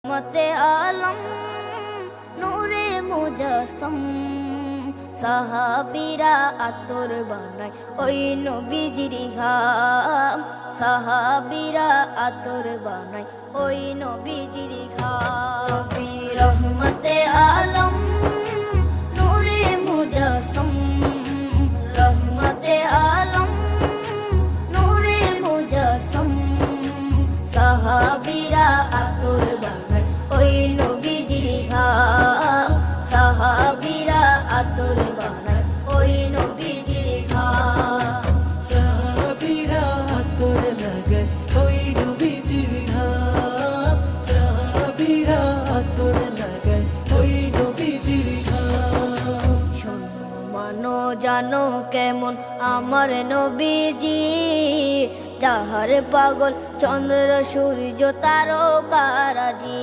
মতে আলম নূরে মুজাসম সাহাবীরা আতর বানায় ওই নবীজির ঘাম সাহাবীরা আতর বানায় ওই নবীজির ঘাম নবী রহমতে আলম নূরে মুজাসম রহমতে আলম নূরে মুজাসম সাহাবীরা আতর বানায় ওই নবীজির ঘাম সাহাবীরা আতর বানায় ওই নবীজির ঘাম সাহাবীরা আতর লাগায় ওই নবীজির ঘাম সাহাবীরা আতর লাগায় ওই নবীজির ঘাম শোনো মানো জানো কেমন আমার নবীজি যাহার পাগল চন্দ্র সূর্য তারকারাজি